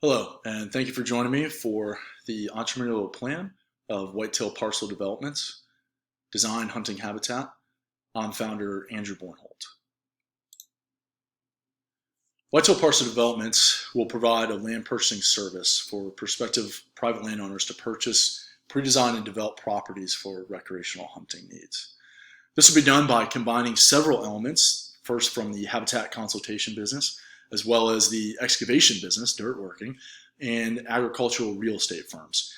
Hello, and thank you for joining me for the entrepreneurial plan of Whitetail Parcel Developments, Design Hunting Habitat. I'm founder Andrew Bornholt. Whitetail Parcel Developments will provide a land purchasing service for prospective private landowners to purchase, pre-design, and develop properties for recreational hunting needs. This will be done by combining several elements, first from the habitat consultation business, as well as the excavation business, dirt working, and agricultural real estate firms.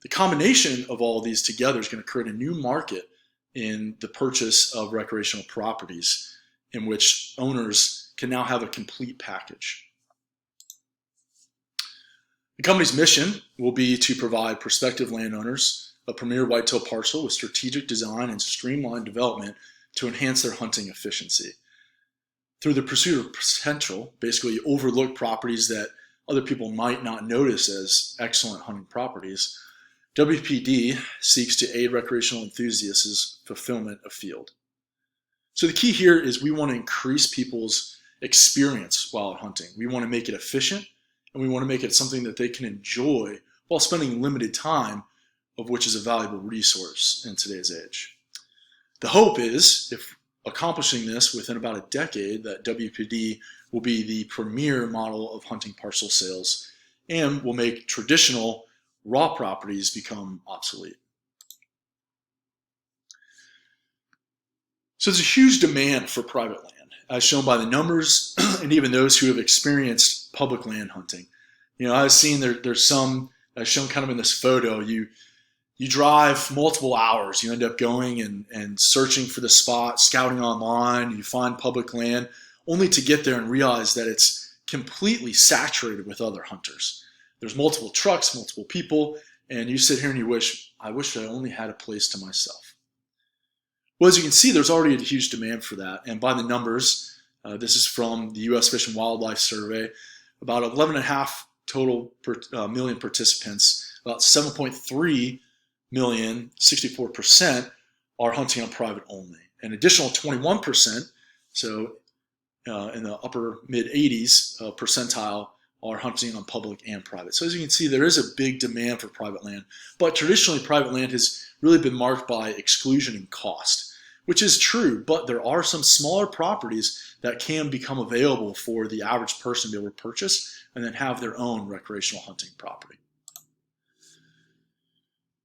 The combination of all of these together is going to create a new market in the purchase of recreational properties in which owners can now have a complete package. The company's mission will be to provide prospective landowners a premier whitetail parcel with strategic design and streamlined development to enhance their hunting efficiency. Through the pursuit of potential, basically overlooked properties that other people might not notice as excellent hunting properties, WPD seeks to aid recreational enthusiasts' fulfillment of field. So the key here is we want to increase people's experience while hunting. We want to make it efficient, and we want to make it something that they can enjoy while spending limited time, of which is a valuable resource in today's age. The hope is, if accomplishing this within about a decade, that WPD will be the premier model of hunting parcel sales and will make traditional raw properties become obsolete. So there's a huge demand for private land, as shown by the numbers and even those who have experienced public land hunting. I've seen there's some, as shown kind of in this photo, you drive multiple hours, you end up going and searching for the spot, scouting online, you find public land, only to get there and realize that it's completely saturated with other hunters. There's multiple trucks, multiple people, and you sit here and you wish, I wish I only had a place to myself. Well, as you can see, there's already a huge demand for that, and by the numbers, this is from the U.S. Fish and Wildlife Survey, about 11.5 total million participants, about 7.3 million, 64%, are hunting on private only. An additional 21%, so in the upper mid-80s percentile, are hunting on public and private. So as you can see, there is a big demand for private land, but traditionally private land has really been marked by exclusion and cost, which is true, but there are some smaller properties that can become available for the average person to be able to purchase and then have their own recreational hunting property.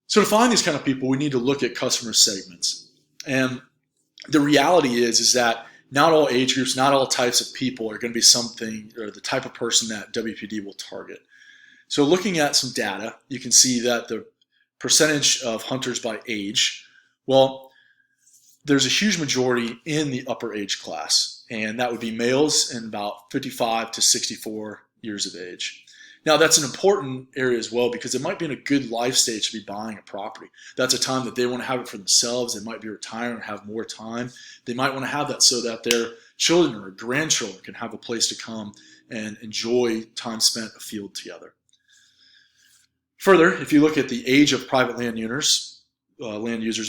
So to find these kind of people, we need to look at customer segments. And the reality is that not all age groups, not all types of people are going to be something or the type of person that WPD will target. So looking at some data, you can see that the percentage of hunters by age, well, there's a huge majority in the upper age class, and that would be males in about 55 to 64 years of age. Now, that's an important area as well because it might be in a good life stage to be buying a property. That's a time that they want to have it for themselves. They might be retiring and have more time. They might want to have that so that their children or grandchildren can have a place to come and enjoy time spent afield together. Further, if you look at the age of private land users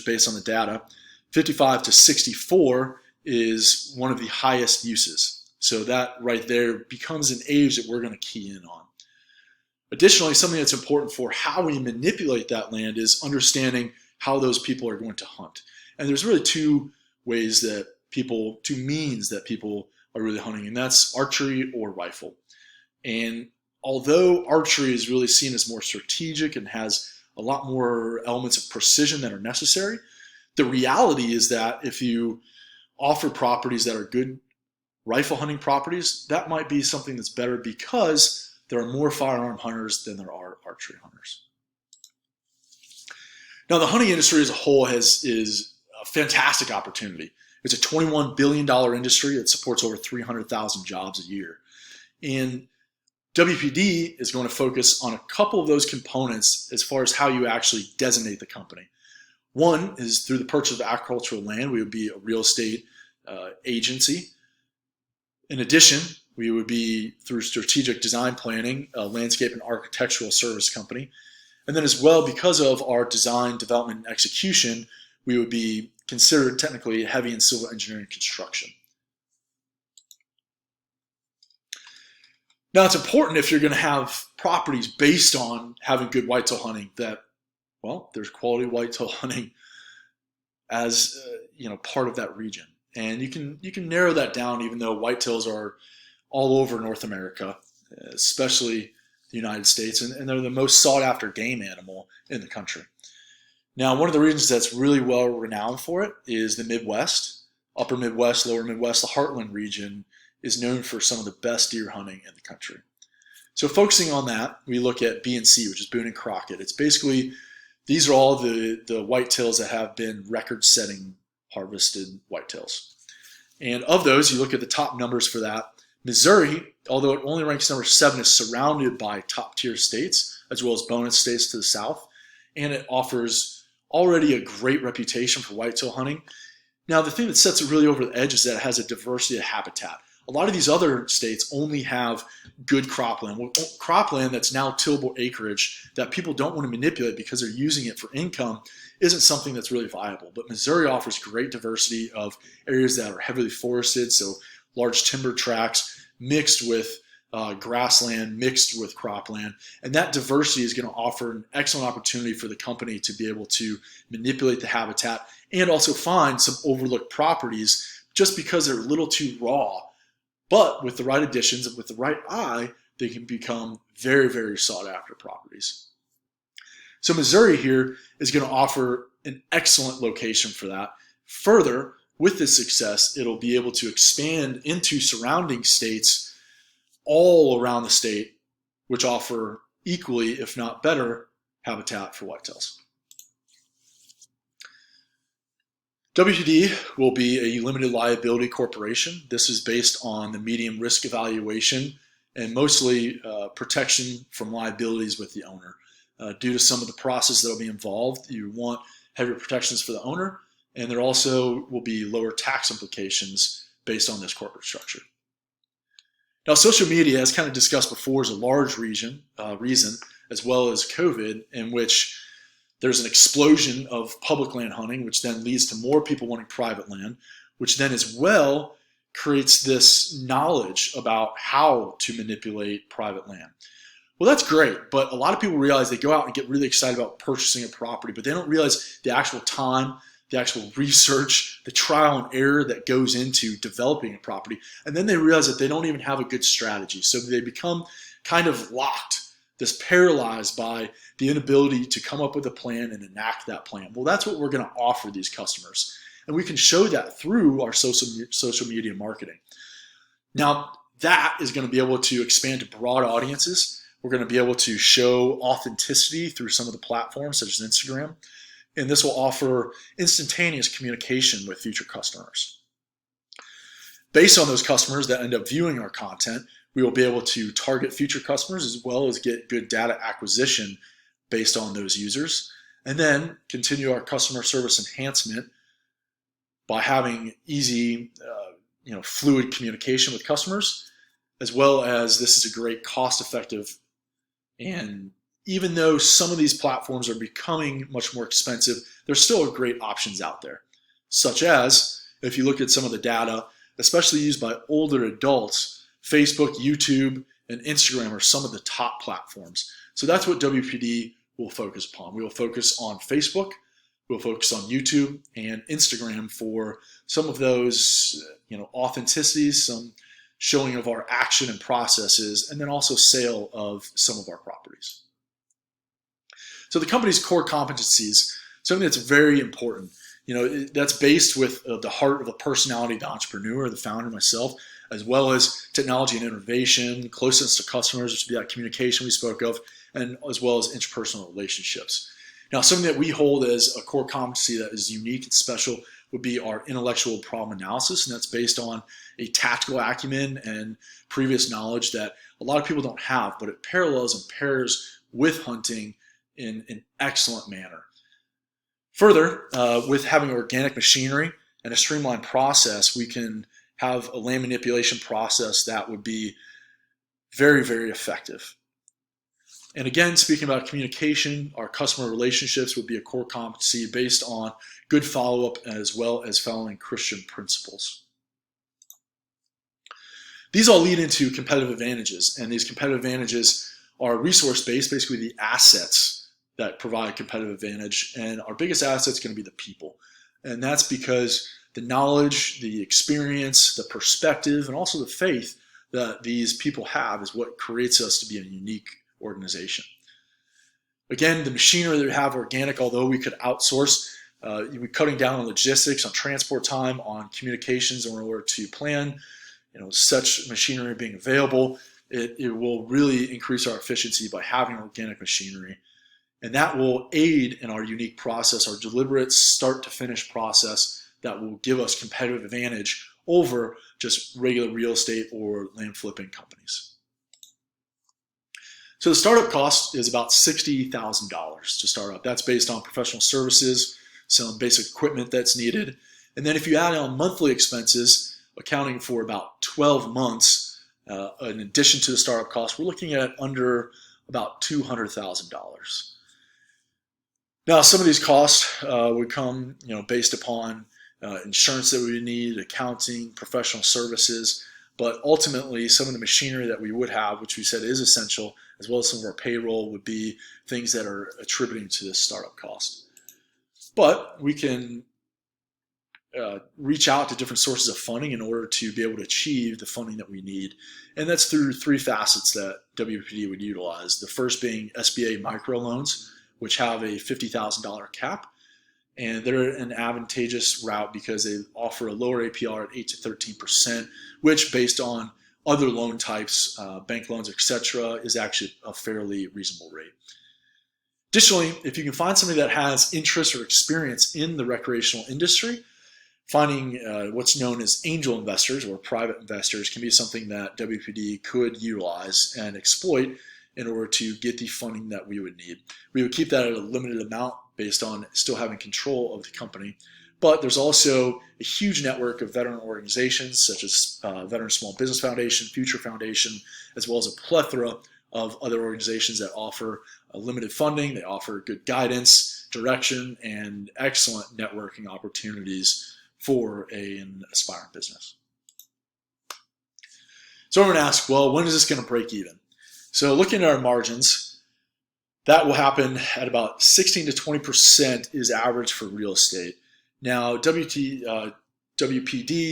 based on the data, 55 to 64 is one of the highest uses. So that right there becomes an age that we're going to key in on. Additionally, something that's important for how we manipulate that land is understanding how those people are going to hunt. And there's really two means that people are really hunting, and that's archery or rifle. And although archery is really seen as more strategic and has a lot more elements of precision that are necessary, the reality is that if you offer properties that are good rifle hunting properties, that might be something that's better because there are more firearm hunters than there are archery hunters. Now, the hunting industry as a whole is a fantastic opportunity. It's a $21 billion industry. It supports over 300,000 jobs a year. And WPD is going to focus on a couple of those components as far as how you actually designate the company. One is through the purchase of agricultural land. We would be a real estate agency. In addition, we would be, through strategic design planning, a landscape and architectural service company. And then as well, because of our design, development, and execution, we would be considered technically heavy in civil engineering construction. Now, it's important if you're going to have properties based on having good whitetail hunting that, well, there's quality whitetail hunting as part of that region. And you can narrow that down, even though whitetails are all over North America, especially the United States, and they're the most sought after game animal in the country. Now, one of the regions that's really well renowned for it is the Midwest, Upper Midwest, Lower Midwest. The Heartland region is known for some of the best deer hunting in the country. So focusing on that, we look at B&C, which is Boone and Crockett. It's basically, these are all the whitetails that have been record-setting harvested whitetails. And of those, you look at the top numbers for that. Missouri, although it only ranks number 7, is surrounded by top-tier states, as well as bonus states to the south, and it offers already a great reputation for whitetail hunting. Now, the thing that sets it really over the edge is that it has a diversity of habitat. A lot of these other states only have good cropland. Well, cropland that's now tillable acreage that people don't want to manipulate because they're using it for income isn't something that's really viable. But Missouri offers great diversity of areas that are heavily forested, so large timber tracts mixed with grassland, mixed with cropland. And that diversity is going to offer an excellent opportunity for the company to be able to manipulate the habitat and also find some overlooked properties just because they're a little too raw. But with the right additions and with the right eye, they can become very, very sought after properties. So Missouri here is going to offer an excellent location for that. Further, with this success, it'll be able to expand into surrounding states all around the state, which offer equally, if not better, habitat for whitetails. WPD will be a limited liability corporation. This is based on the medium risk evaluation and mostly protection from liabilities with the owner. Due to some of the process that will be involved, you want heavier protections for the owner, and there also will be lower tax implications based on this corporate structure. Now, social media, as kind of discussed before, is a large reason, as well as COVID, in which there's an explosion of public land hunting, which then leads to more people wanting private land, which then as well creates this knowledge about how to manipulate private land. Well, that's great, but a lot of people realize they go out and get really excited about purchasing a property, but they don't realize the actual time, the actual research, the trial and error that goes into developing a property, and then they realize that they don't even have a good strategy. So they become kind of locked, this paralyzed by the inability to come up with a plan and enact that plan. Well, that's what we're going to offer these customers. And we can show that through our social media marketing. Now, that is going to be able to expand to broad audiences. We're going to be able to show authenticity through some of the platforms such as Instagram. And this will offer instantaneous communication with future customers. Based on those customers that end up viewing our content, we will be able to target future customers as well as get good data acquisition based on those users, and then continue our customer service enhancement by having easy, fluid communication with customers, as well as this is a great cost-effective. And even though some of these platforms are becoming much more expensive, there's still great options out there, such as if you look at some of the data, especially used by older adults, Facebook, YouTube, and Instagram are some of the top platforms. So that's what WPD will focus upon. We will focus on Facebook, we'll focus on YouTube and Instagram for some of those, authenticities, some showing of our action and processes, and then also sale of some of our properties. So the company's core competencies, something that's very important, that's based with the heart of the personality of the entrepreneur, the founder, myself, as well as technology and innovation, closeness to customers, which would be that communication we spoke of, and as well as interpersonal relationships. Now, something that we hold as a core competency that is unique and special would be our intellectual problem analysis, and that's based on a tactical acumen and previous knowledge that a lot of people don't have, but it parallels and pairs with hunting in an excellent manner. Further, with having organic machinery and a streamlined process, we can have a land manipulation process that would be very, very effective. And again, speaking about communication, our customer relationships would be a core competency based on good follow-up as well as following Christian principles. These all lead into competitive advantages, and these competitive advantages our resource base, basically the assets that provide competitive advantage. And our biggest asset is going to be the people. And that's because the knowledge, the experience, the perspective, and also the faith that these people have is what creates us to be a unique organization. Again, the machinery that we have organic, although we could outsource, we're cutting down on logistics, on transport time, on communications in order to plan, such machinery being available. It will really increase our efficiency by having organic machinery. And that will aid in our unique process, our deliberate start to finish process that will give us competitive advantage over just regular real estate or land flipping companies. So the startup cost is about $60,000 to start up. That's based on professional services, some basic equipment that's needed. And then if you add on monthly expenses, accounting for about 12 months, in addition to the startup cost, we're looking at under about $200,000. Now, some of these costs would come, based upon insurance that we would need, accounting, professional services, but ultimately some of the machinery that we would have, which we said is essential, as well as some of our payroll, would be things that are attributing to this startup cost. But we can reach out to different sources of funding in order to be able to achieve the funding that we need. And that's through three facets that WPD would utilize. The first being SBA microloans, which have a $50,000 cap. And they're an advantageous route because they offer a lower APR at 8 to 13%, which based on other loan types, bank loans, etc., is actually a fairly reasonable rate. Additionally, if you can find somebody that has interest or experience in the recreational industry, finding what's known as angel investors or private investors can be something that WPD could utilize and exploit in order to get the funding that we would need. We would keep that at a limited amount based on still having control of the company. But there's also a huge network of veteran organizations such as Veteran Small Business Foundation, Future Foundation, as well as a plethora of other organizations that offer limited funding. They offer good guidance, direction, and excellent networking opportunities for an aspiring business. So I'm going to ask, well, when is this going to break even? So looking at our margins, that will happen at about 16 to 20% is average for real estate. Now, WPD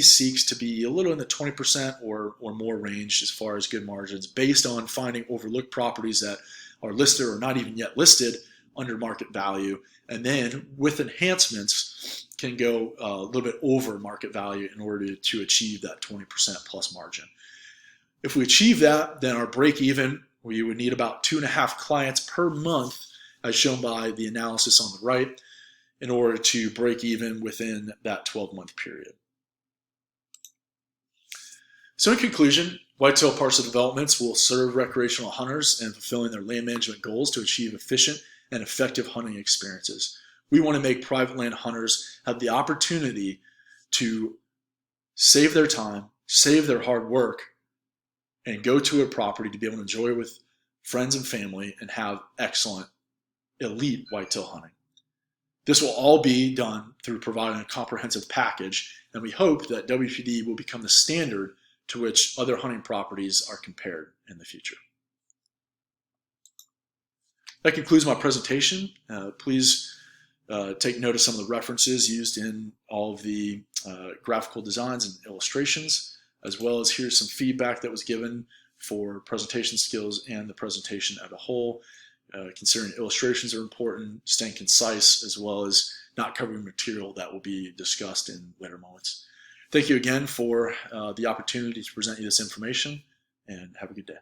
seeks to be a little in the 20% or more range as far as good margins based on finding overlooked properties that are listed or not even yet listed under market value. And then with enhancements can go a little bit over market value in order to achieve that 20% plus margin. If we achieve that, then our break even, we would need about 2.5 clients per month, as shown by the analysis on the right, in order to break even within that 12-month period. So in conclusion, Whitetail Parcel Developments will serve recreational hunters in fulfilling their land management goals to achieve efficient and effective hunting experiences. We want to make private land hunters have the opportunity to save their time, save their hard work, and go to a property to be able to enjoy with friends and family and have excellent, elite whitetail hunting. This will all be done through providing a comprehensive package, and we hope that WPD will become the standard to which other hunting properties are compared in the future. That concludes my presentation. Please take note of some of the references used in all of the graphical designs and illustrations, as well as here's some feedback that was given for presentation skills and the presentation as a whole. Considering illustrations are important, staying concise, as well as not covering material that will be discussed in later moments. Thank you again for the opportunity to present you this information, and have a good day.